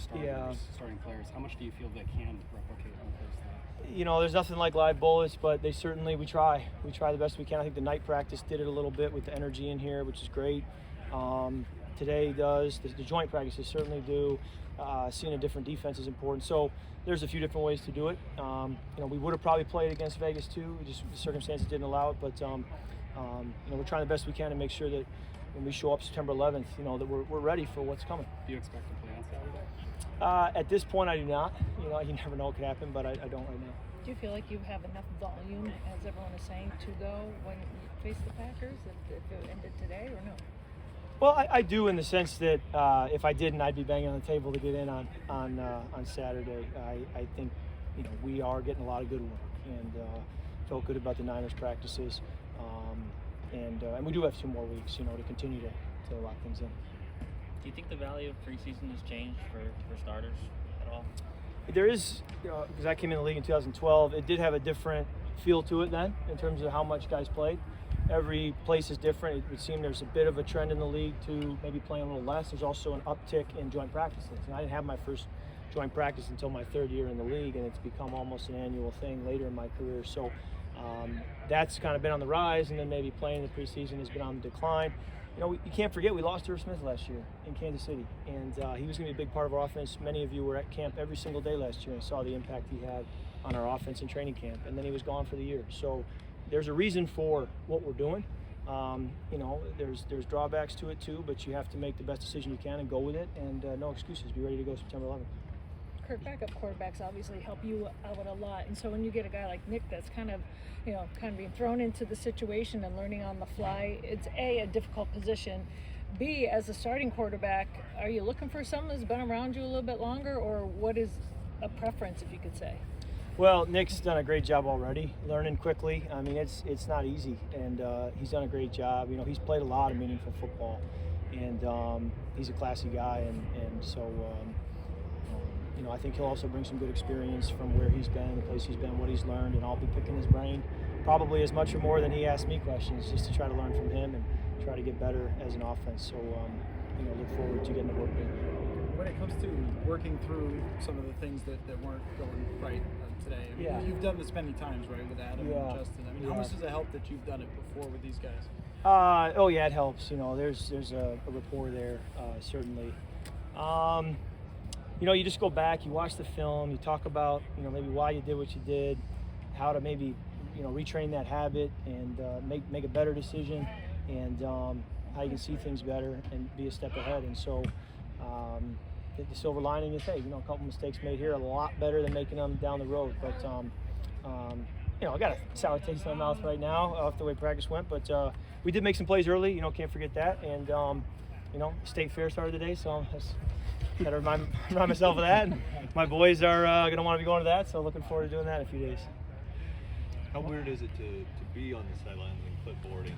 starting players. How much do you feel they can replicate on Thursday? You know, there's nothing like live bullets, but we try the best we can. I think the night practice did it a little bit with the energy in here, which is great. Today does, the joint practices certainly do. Seeing a different defense is important. So there's a few different ways to do it. We would have probably played against Vegas too, just the circumstances didn't allow it, but we're trying the best we can to make sure that when we show up September 11th, that we're ready for what's coming. Do you expect to play on Saturday? At this point, I do not. You never know what could happen, but I don't right now. Do you feel like you have enough volume, as everyone is saying, to go when you face the Packers, if it ended today, or no? Well, I do in the sense that if I didn't, I'd be banging on the table to get in on Saturday. I think we are getting a lot of good work, and felt good about the Niners practices, and we do have 2 more weeks, to continue to lock things in. Do you think the value of preseason has changed for starters at all? There is, because I came in the league in 2012, it did have a different feel to it then in terms of how much guys played. Every place is different. It would seem there's a bit of a trend in the league to maybe playing a little less. There's also an uptick in joint practices. And I didn't have my first joint practice until my 3rd year in the league, and it's become almost an annual thing later in my career. So that's kind of been on the rise, and then maybe playing the preseason has been on the decline. You can't forget we lost Irv Smith last year in Kansas City, and he was going to be a big part of our offense. Many of you were at camp every single day last year and saw the impact he had on our offense in training camp, and then he was gone for the year. So there's a reason for what we're doing. There's drawbacks to it too, but you have to make the best decision you can and go with it, and no excuses. Be ready to go September 11th. Kurt, backup quarterbacks obviously help you out a lot, and so when you get a guy like Nick that's kind of being thrown into the situation and learning on the fly, it's a difficult position. B, as a starting quarterback, are you looking for someone who's been around you a little bit longer, or what is a preference, if you could say? Well, Nick's done a great job already, learning quickly. I mean, it's not easy, and he's done a great job. He's played a lot of meaningful football, and he's a classy guy, and so I think he'll also bring some good experience from where he's been, the place he's been, what he's learned, and I'll be picking his brain probably as much or more than he asks me questions, just to try to learn from him and try to get better as an offense. So, look forward to getting to work with him. When it comes to working through some of the things that weren't going right today, you've done this many times, right, with Adam and Justin. How much does it help that you've done it before with these guys? It helps. There's a rapport there, certainly. You just go back, you watch the film, you talk about, maybe why you did what you did, how to maybe, retrain that habit and make a better decision, and how you can see things better and be a step ahead. And so the silver lining is, hey, a couple mistakes made here, a lot better than making them down the road. But, I got a sour taste in my mouth right now off the way practice went, but we did make some plays early, can't forget that. And, State Fair started today, so I got to remind myself of that. And my boys are going to want to be going to that, so looking forward to doing that in a few days. How weird is it to be on the sidelines and clipboarding